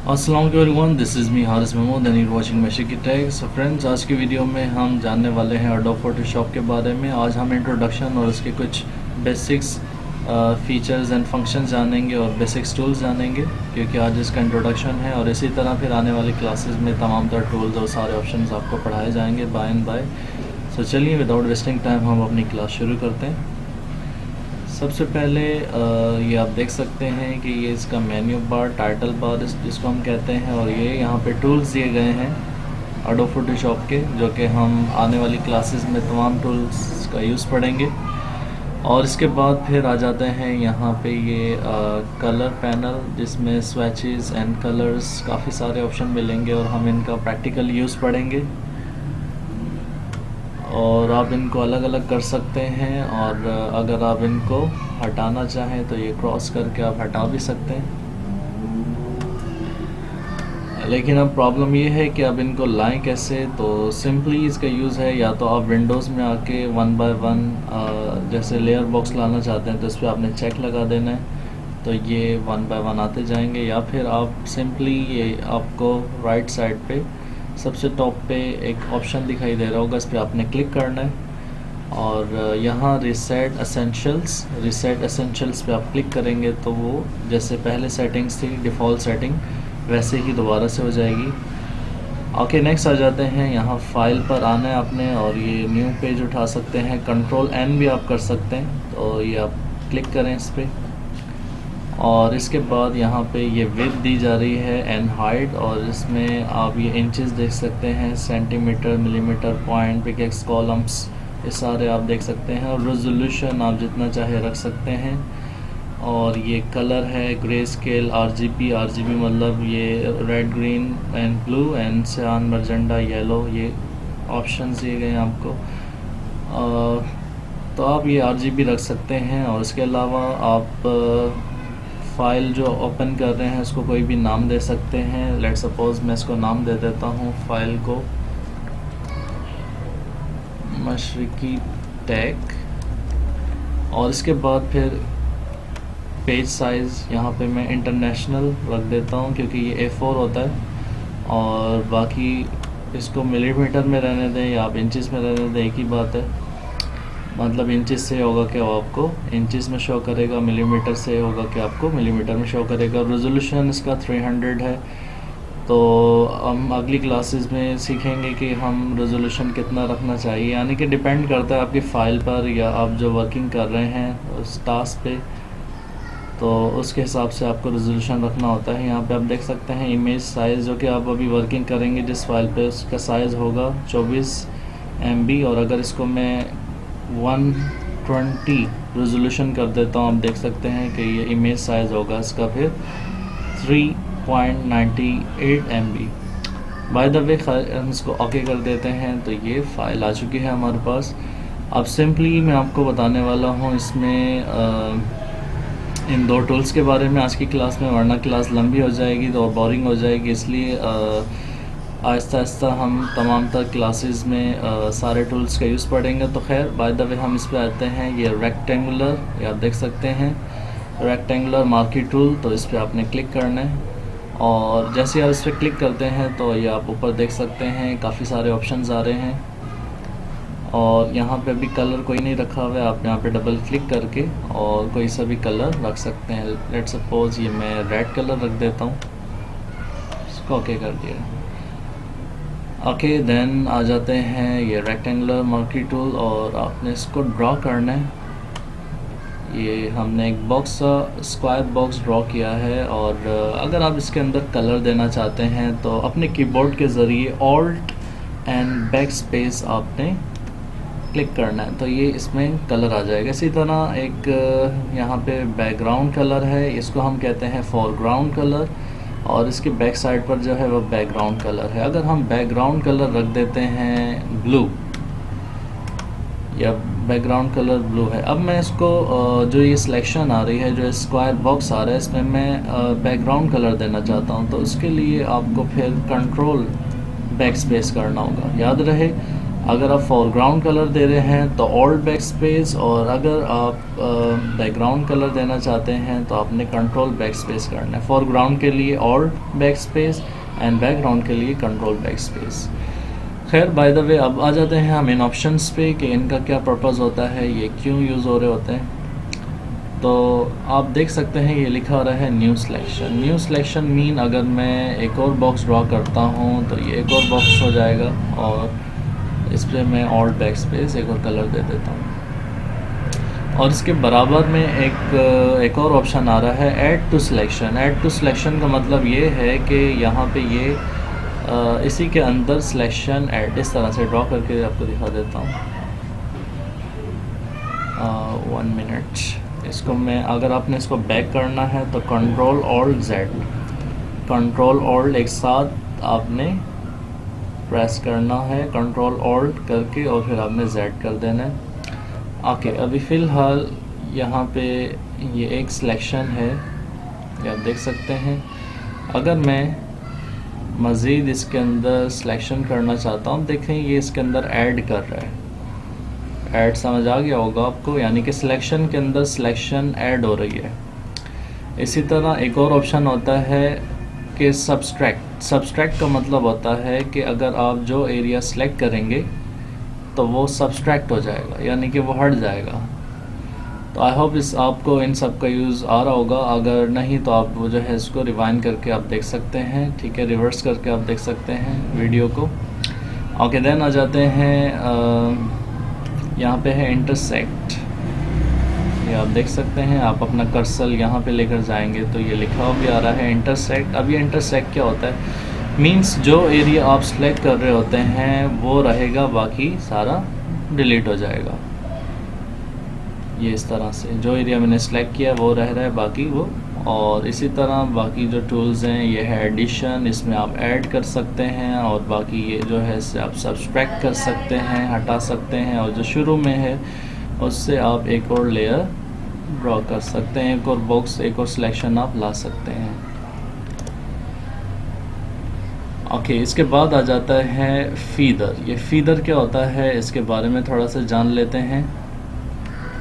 अस्सलाम वालेकुम everyone, this is me Haris Mahmood and you watching मशीकी टेक। सो फ्रेंड्स, आज की वीडियो में हम जानने वाले हैं एडोब फोटोशॉप के बारे में। आज हम इंट्रोडक्शन और उसके कुछ बेसिक्स फीचर्स एंड फंक्शंस जानेंगे और बेसिक्स टूल्स जानेंगे, क्योंकि आज इसका इंट्रोडक्शन है। और इसी तरह फिर आने वाली क्लासेस में तमाम तर टूल्स और सारे ऑप्शंस आपको पढ़ाए जाएंगे बाय एंड बाय। सो चलिए विदाउट वेस्टिंग टाइम हम अपनी क्लास शुरू करते हैं। सबसे पहले ये आप देख सकते हैं कि ये इसका मेन्यू बार, टाइटल बार जिसको हम कहते हैं, और ये यहाँ पे टूल्स दिए गए हैं एडोब फोटोशॉप के, जो कि हम आने वाली क्लासेस में तमाम टूल्स का यूज़ पढ़ेंगे। और इसके बाद फिर आ जाते हैं यहाँ पे ये कलर पैनल, जिसमें स्वैचेस एंड कलर्स काफ़ी सारे ऑप्शन मिलेंगे और हम इनका प्रैक्टिकल यूज़ पढ़ेंगे। और आप इनको अलग अलग कर सकते हैं, और अगर आप इनको हटाना चाहें तो ये क्रॉस करके आप हटा भी सकते हैं। लेकिन अब प्रॉब्लम ये है कि अब इनको लाएं कैसे। तो सिंपली इसका यूज़ है, या तो आप विंडोज़ में आके वन बाय वन जैसे लेयर बॉक्स लाना चाहते हैं तो इस पर आपने चेक लगा देना है, तो ये वन बाय वन आते जाएंगे। या फिर आप सिंपली ये आपको राइट साइड पे सबसे टॉप पे एक ऑप्शन दिखाई दे रहा होगा, इस पर आपने क्लिक करना है और यहाँ रिसेट एसेंशियल्स पे आप क्लिक करेंगे तो वो जैसे पहले सेटिंग्स थी डिफ़ॉल्ट सेटिंग, वैसे ही दोबारा से हो जाएगी। ओके, नेक्स्ट आ जाते हैं, यहाँ फाइल पर आना है आपने और ये न्यू पेज उठा सकते हैं। कंट्रोल एन भी आप कर सकते हैं, तो ये आप क्लिक करें इस पर। और इसके बाद यहाँ पे ये विड्थ दी जा रही है एंड हाइट, और इसमें आप ये इंचेस देख सकते हैं, centimetre, millimetre, point, pickaxe, columns, ये सारे आप देख सकते हैं। और रेजोल्यूशन आप जितना चाहे रख सकते हैं। और ये कलर है ग्रे स्केल, आरजीबी मतलब ये red, green and blue and सियान, मजेंडा, येलो, ये ऑप्शंस दिए गए हैं आपको। तो आप ये आरजीबी रख सकते हैं। और इसके अलावा आप फ़ाइल जो ओपन कर रहे हैं उसको कोई भी नाम दे सकते हैं। लेट सपोज मैं इसको नाम दे देता हूँ फाइल को मशरिकी टेक। और इसके बाद फिर पेज साइज़ यहाँ पे मैं इंटरनेशनल रख देता हूँ, क्योंकि ये A4 होता है। और बाकी इसको मिलीमीटर में रहने दें या आप इंचेस में रहने दें, एक ही बात है। मतलब इंचेस से होगा कि वो आपको इंचेस में शो करेगा, मिलीमीटर से होगा कि आपको मिलीमीटर में शो करेगा। रेजोल्यूशन इसका 300 है। तो हम अगली क्लासेस में सीखेंगे कि हम रेजोल्यूशन कितना रखना चाहिए, यानी कि डिपेंड करता है आपकी फ़ाइल पर या आप जो वर्किंग कर रहे हैं उस टास्क पे, तो उसके हिसाब से आपको रेजोल्यूशन रखना होता है। यहाँ पे आप देख सकते हैं इमेज साइज़, जो कि आप अभी वर्किंग करेंगे जिस फाइल पे, उसका साइज़ होगा 24 MB। और अगर इसको मैं 120 रेजोल्यूशन कर देता हूँ, आप देख सकते हैं कि ये इमेज साइज़ होगा इसका फिर 3.98 MB। बाय द वे हम इसको ओके कर देते हैं, तो ये फ़ाइल आ चुकी है हमारे पास। अब सिंपली मैं आपको बताने वाला हूँ इसमें इन दो टूल्स के बारे में आज की क्लास में, वरना क्लास लंबी हो जाएगी तो बोरिंग हो जाएगी। इसलिए आहिस्ता आहिस्ता हम तमाम तर क्लासेस में सारे टूल्स का यूज़ पढ़ेंगे। तो खैर, बाय द वे हम इस पे आते हैं। ये रेक्टेंगुलर, ये आप देख सकते हैं रेक्टेंगुलर मार्की टूल, तो इस पर आपने क्लिक करना है। और जैसे आप इस पर क्लिक करते हैं तो ये आप ऊपर देख सकते हैं काफ़ी सारे ऑप्शंस आ रहे हैं। और यहाँ पे अभी कलर कोई नहीं रखा हुआ है, आप यहाँ पे डबल क्लिक करके और कोई सा भी कलर रख सकते हैं। लेट सपोज ये मैं रेड कलर रख देता हूँ, इसको ओके कर दिया। ओके, देन आ जाते हैं ये रेक्टेंगुलर मार्की टूल, और आपने इसको ड्रॉ करना है। ये हमने एक बॉक्स, स्क्वायर बॉक्स ड्रॉ किया है। और अगर आप इसके अंदर कलर देना चाहते हैं तो अपने कीबोर्ड के ज़रिए ऑल्ट एंड बैक स्पेस आपने क्लिक करना है, तो ये इसमें कलर आ जाएगा। इसी तरह एक यहाँ पे बैकग्राउंड कलर है, इसको हम कहते हैं फोरग्राउंड कलर, और इसके बैक साइड पर जो है वो बैकग्राउंड कलर है। अगर हम बैकग्राउंड कलर रख देते हैं ब्लू, या बैकग्राउंड कलर ब्लू है, अब मैं इसको जो ये सिलेक्शन आ रही है, जो स्क्वायर बॉक्स आ रहा है, इसमें मैं बैकग्राउंड कलर देना चाहता हूँ, तो उसके लिए आपको फिर कंट्रोल बैक स्पेस करना होगा। याद रहे अगर आप फोरग्राउंड कलर दे रहे हैं तो ऑल्ट बैक स्पेस, और अगर आप बैकग्राउंड कलर देना चाहते हैं तो आपने कंट्रोल बैक स्पेस करना है। फोरग्राउंड के लिए alt back space and background के लिए कंट्रोल बैक स्पेस। खैर बाय द वे अब आ जाते हैं हम इन ऑप्शंस पे कि इनका क्या पर्पज़ होता है, ये क्यों यूज़ हो रहे होते हैं। तो आप देख सकते हैं ये लिखा हो रहा है new selection. New selection mean अगर मैं एक और बॉक्स ड्रॉ करता हूँ तो ये एक और बॉक्स हो जाएगा, और इस पर मैं ऑल्ट बैक स्पेस एक और कलर दे देता हूँ। और इसके बराबर में एक और ऑप्शन आ रहा है add to selection. Add to selection का मतलब ये है कि यहाँ पे ये इसी के अंदर सिलेक्शन ऐड इस तरह से ड्रॉ करके आपको दिखा देता हूँ। 1 मिनट, इसको मैं अगर आपने इसको बैक करना है तो control alt Z, control alt एक साथ आपने प्रेस करना है, कंट्रोल ऑल्ट करके और फिर आपने जेड कर देना है। ओके, अभी फ़िलहाल यहाँ पे ये एक सिलेक्शन है, ये आप देख सकते हैं। अगर मैं मज़ीद इसके अंदर सिलेक्शन करना चाहता हूँ, देखें ये इसके अंदर ऐड कर रहा है। ऐड समझ आ गया होगा आपको, यानी कि सिलेक्शन के अंदर सिलेक्शन ऐड हो रही है। इसी तरह एक और ऑप्शन होता है कि सब्सट्रैक्ट। सब्सट्रैक्ट का मतलब होता है कि अगर आप जो एरिया सेलेक्ट करेंगे तो वो सब्सट्रैक्ट हो जाएगा, यानी कि वो हट जाएगा। तो आई होप इस आपको इन सब का यूज़ आ रहा होगा। अगर नहीं तो आप वो जो है इसको रिवाइंड करके आप देख सकते हैं, ठीक है, रिवर्स करके आप देख सकते हैं वीडियो को। ओके, देन आ जाते हैं यहाँ पे है इंटरसेक्ट। ये आप देख सकते हैं, आप अपना कर्सर यहाँ पे लेकर जाएंगे तो ये लिखा हुआ भी आ रहा है इंटरसेक्ट। अब ये इंटरसेक्ट क्या होता है, मींस जो एरिया आप सेलेक्ट कर रहे होते हैं वो रहेगा, बाकी सारा डिलीट हो जाएगा। ये इस तरह से जो एरिया मैंने सेलेक्ट किया वो रह रहा है, बाकी वो। और इसी तरह बाकी जो टूल्स हैं, ये है एडिशन, इसमें आप ऐड कर सकते हैं, और बाकी ये जो है इससे आप सब्सट्रैक्ट कर सकते हैं, हटा सकते हैं, और जो शुरू में है उससे आप एक और लेयर ड्रॉ कर सकते हैं, एक और बॉक्स, एक और सिलेक्शन आप ला सकते हैं। ओके, इसके बाद आ जाता है फीदर। ये फीदर क्या होता है, इसके बारे में थोड़ा सा जान लेते हैं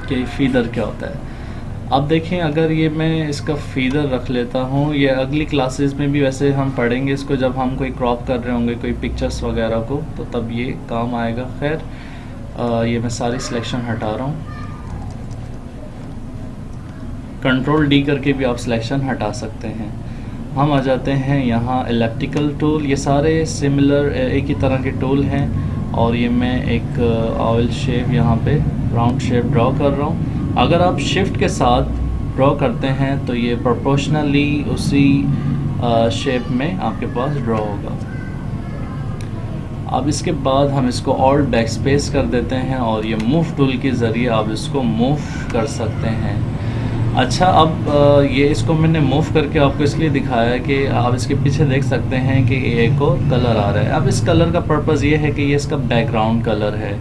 कि फीदर क्या होता है। अब देखें, अगर ये मैं इसका फीदर रख लेता हूँ, ये अगली क्लासेस में भी वैसे हम पढ़ेंगे इसको, जब हम कोई क्रॉप कर रहे होंगे कोई पिक्चर्स वगैरह को, तो तब ये काम आएगा। खैर ये मैं सारी सिलेक्शन हटा रहा हूँ। कंट्रोल डी करके भी आप सिलेक्शन हटा सकते हैं। हम आ जाते हैं यहाँ एलिप्टिकल टूल। ये सारे सिमिलर एक ही तरह के टूल हैं, और ये मैं एक ऑयल शेप यहाँ पे राउंड शेप ड्रॉ कर रहा हूँ। अगर आप शिफ्ट के साथ ड्रॉ करते हैं तो ये प्रोपोर्शनली उसी शेप में आपके पास ड्रॉ होगा। अब इसके बाद हम इसको ऑल्ट बैक स्पेस कर देते हैं, और ये मूव टूल के ज़रिए आप इसको मूव कर सकते हैं। अच्छा, अब ये इसको मैंने मूव करके आपको इसलिए दिखाया है कि आप इसके पीछे देख सकते हैं कि एक और कलर आ रहा है। अब इस कलर का पर्पज़ ये है कि ये इसका बैकग्राउंड कलर है।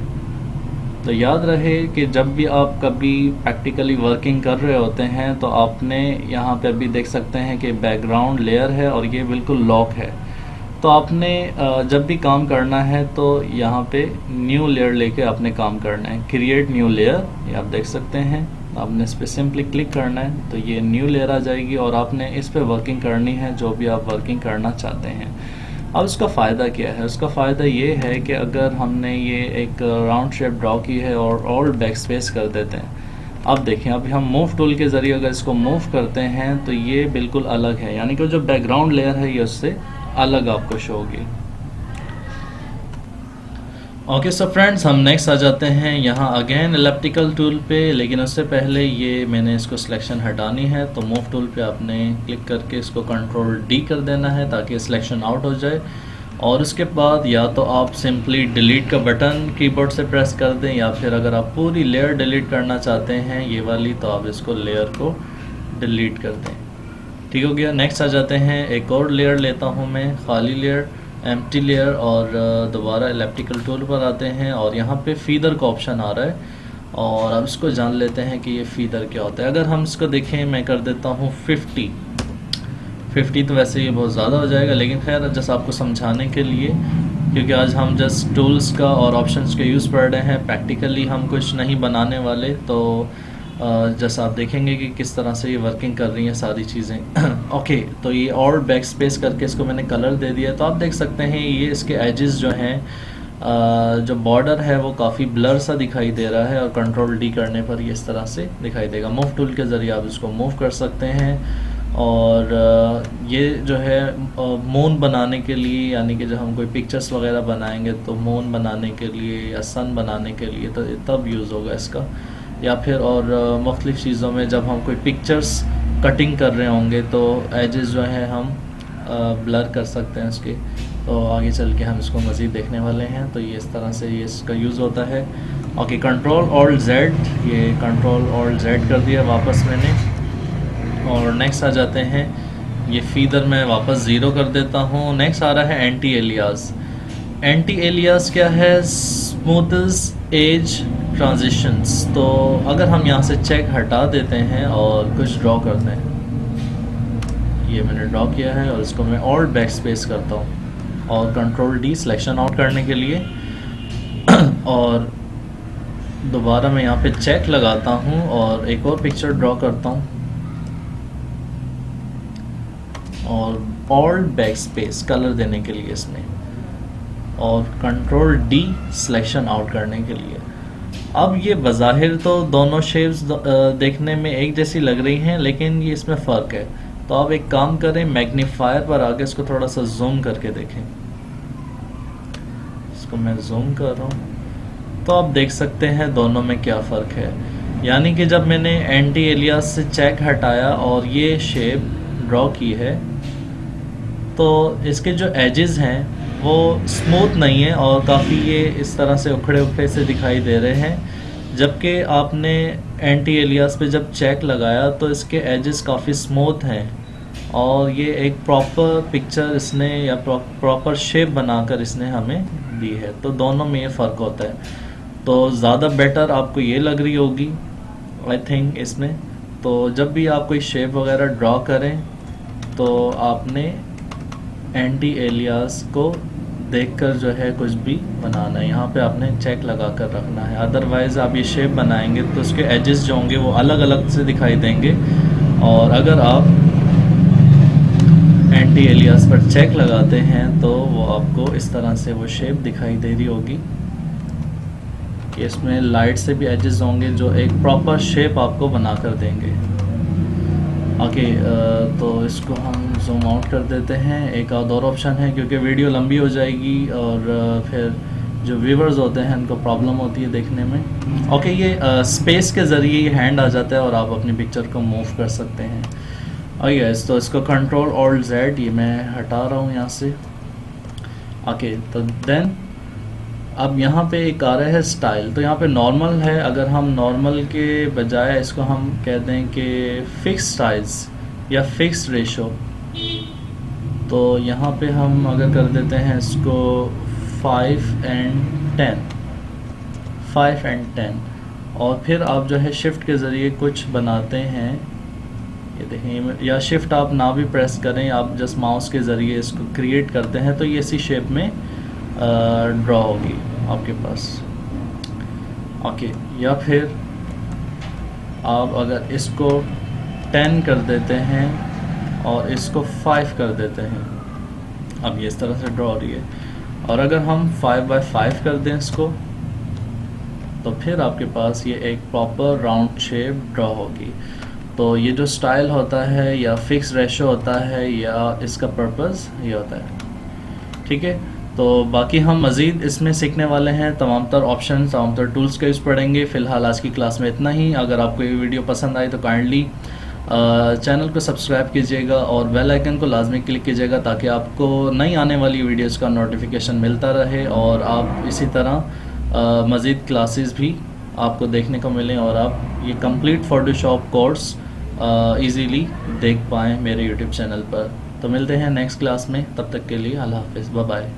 तो याद रहे कि जब भी आप कभी प्रैक्टिकली वर्किंग कर रहे होते हैं तो आपने यहाँ पे अभी देख सकते हैं कि बैकग्राउंड लेयर है और ये बिल्कुल लॉक है। तो आपने जब भी काम करना है तो यहाँ पे न्यू लेयर लेके आपने काम करना है, क्रिएट न्यू लेयर। ये आप देख सकते हैं, आपने इस पर सिंपली क्लिक करना है तो ये न्यू लेयर आ जाएगी, और आपने इस पर वर्किंग करनी है जो भी आप वर्किंग करना चाहते हैं। अब इसका फ़ायदा क्या है, उसका फ़ायदा ये है कि अगर हमने ये एक राउंड शेप ड्रॉ की है और ऑल्ट बैक स्पेस कर देते हैं, अब देखें, अभी हम मूव टूल के ज़रिए अगर इसको मूव करते हैं तो ये बिल्कुल अलग है, यानी कि जो बैकग्राउंड लेयर है ये उससे अलग आपको शो होगी। ओके सो फ्रेंड्स, हम नेक्स्ट आ जाते हैं यहाँ अगेन एलिप्टिकल टूल पे, लेकिन उससे पहले ये मैंने इसको सिलेक्शन हटानी है। तो मूव टूल पे आपने क्लिक करके इसको कंट्रोल डी कर देना है ताकि सिलेक्शन आउट हो जाए, और उसके बाद या तो आप सिंपली डिलीट का बटन कीबोर्ड से प्रेस कर दें, या फिर अगर आप पूरी लेयर डिलीट करना चाहते हैं ये वाली, तो आप इसको लेयर को डिलीट कर दें। ठीक हो गया। नेक्स्ट आ जाते हैं, एक और लेयर लेता हूँ मैं, खाली लेयर, एम्प्टी लेयर, और दोबारा एलिप्टिकल टूल पर आते हैं और यहाँ पे फीदर का ऑप्शन आ रहा है, और अब इसको जान लेते हैं कि ये फीदर क्या होता है। अगर हम इसको देखें, मैं कर देता हूँ 50 तो वैसे ये बहुत ज़्यादा हो जाएगा, लेकिन खैर जैसा आपको समझाने के लिए क्योंकि आज हम जस्ट टूल्स का और ऑप्शंस का यूज़ पढ़ रहे हैं, प्रैक्टिकली हम कुछ नहीं बनाने वाले। तो जैसा आप देखेंगे कि किस तरह से ये वर्किंग कर रही हैं सारी चीज़ें। ओके, तो ये और बैक स्पेस करके इसको मैंने कलर दे दिया। तो आप देख सकते हैं ये इसके एजेस जो हैं, जो बॉर्डर है वो काफ़ी ब्लर सा दिखाई दे रहा है, और कंट्रोल डी करने पर ये इस तरह से दिखाई देगा। मूव टूल के ज़रिए आप इसको मूव कर सकते हैं। और ये जो है मून बनाने के लिए, यानी कि जब हम कोई पिक्चर्स वगैरह बनाएंगे तो मून बनाने के लिए या सन बनाने के लिए तो तब यूज़ होगा इसका। या फिर और मुख्तलिफ़ चीज़ों में जब हम कोई पिक्चर्स कटिंग कर रहे होंगे तो एजेस जो हैं हम ब्लर कर सकते हैं इसके। तो आगे चल के हम इसको मज़ीद देखने वाले हैं। तो ये इस तरह से ये इसका यूज़ होता है। ओके, कंट्रोल ऑल्ट जेड, ये कंट्रोल ऑल्ट जेड कर दिया वापस मैंने। और नेक्स्ट आ जाते हैं, ये फीदर मैं वापस ज़ीरो कर देता हूँ। नेक्स्ट आ रहा है एंटी एलियास। एंटी एलियास क्या है? Smoothest edge transitions. तो अगर हम यहाँ से चेक हटा देते हैं और कुछ ड्रॉ करते हैं, ये मैंने ड्रॉ किया है और इसको मैं और बैक स्पेस करता हूँ और कंट्रोल डी सिलेक्शन आउट करने के लिए। और दोबारा मैं यहाँ पे चेक लगाता हूँ और एक और पिक्चर ड्रॉ करता हूँ और बैक स्पेस कलर देने के लिए इसमें, और कंट्रोल डी सिलेक्शन आउट करने के लिए। अब ये बज़ाहिर तो दोनों शेप्स देखने में एक जैसी लग रही हैं, लेकिन ये इसमें फ़र्क है। तो आप एक काम करें, मैग्नीफायर पर आगे इसको थोड़ा सा जूम करके देखें। इसको मैं जूम कर रहा हूँ तो आप देख सकते हैं दोनों में क्या फ़र्क है। यानी कि जब मैंने एंटी एलियास से चेक हटाया और ये शेप ड्रॉ की है तो इसके जो एजेस हैं वो स्मूथ नहीं है और काफ़ी ये इस तरह से उखड़े उखड़े से दिखाई दे रहे हैं। जबकि आपने एंटी एलियास पे जब चेक लगाया तो इसके एजेस काफ़ी स्मूथ हैं और ये एक प्रॉपर पिक्चर इसने या प्रॉपर शेप बनाकर इसने हमें दी है। तो दोनों में ये फ़र्क होता है। तो ज़्यादा बेटर आपको ये लग रही होगी आई थिंक इसमें। तो जब भी आप कोई शेप वगैरह ड्रॉ करें तो आपने एंटी एलियास को देखकर जो है कुछ भी बनाना है। यहाँ पे आपने चेक लगा कर रखना है, अदरवाइज़ आप ये शेप बनाएंगे तो उसके एजेस जो होंगे वो अलग अलग से दिखाई देंगे। और अगर आप एंटी एलियास पर चेक लगाते हैं तो वो आपको इस तरह से वो शेप दिखाई दे रही होगी। इसमें लाइट से भी एजेस होंगे जो एक प्रॉपर शेप आपको बना कर देंगे। ओके, तो इसको हम जूम आउट कर देते हैं। एक और ऑप्शन है क्योंकि वीडियो लंबी हो जाएगी और फिर जो व्यूवर्स होते हैं उनको प्रॉब्लम होती है देखने में। ओके, ये स्पेस के ज़रिए ये हैंड आ जाता है और आप अपनी पिक्चर को मूव कर सकते हैं। यस, तो इसको कंट्रोल ऑल्ट जेड ये मैं हटा रहा हूँ यहाँ से। ओके, तो देन अब यहाँ पे एक आ रहा है स्टाइल। तो यहाँ पे नॉर्मल है, अगर हम नॉर्मल के बजाय इसको हम कह दें कि फिक्स साइज या फिक्स रेशो, तो यहाँ पे हम अगर कर देते हैं इसको 5 and 10 और फिर आप जो है शिफ्ट के ज़रिए कुछ बनाते हैं, ये देखें, या शिफ्ट आप ना भी प्रेस करें, आप जस्ट माउस के ज़रिए इसको क्रिएट करते हैं तो ये इसी शेप में ड्रॉ होगी आपके पास। ओके, या फिर आप अगर इसको 10 कर देते हैं और इसको 5 कर देते हैं, अब ये इस तरह से ड्रॉ हो रही है। और अगर हम 5x5 कर दें इसको तो फिर आपके पास ये एक प्रॉपर राउंड शेप ड्रॉ होगी। तो ये जो स्टाइल होता है या फिक्स रेशो होता है या इसका पर्पस ये होता है। ठीक है, तो बाकी हम मज़ीद इसमें सीखने वाले हैं, तमाम तर ऑप्शन, तमाम तर टूल्स का यूज़ पढ़ेंगे। फ़िलहाल आज की क्लास में इतना ही। अगर आपको ये वीडियो पसंद आई तो काइंडली चैनल को सब्सक्राइब कीजिएगा और बेल आइकन को लाजमी क्लिक कीजिएगा ताकि आपको नई आने वाली वीडियोस का नोटिफिकेशन मिलता रहे और आप इसी तरह मज़ीद क्लासेस भी आपको देखने को मिलें और आप ये कंप्लीट फ़ोटोशॉप कोर्स इजीली देख पाएँ मेरे यूट्यूब चैनल पर। तो मिलते हैं नेक्स्ट क्लास में, तब तक के लिए अल्लाह हाफ़िज़, बाय बाय।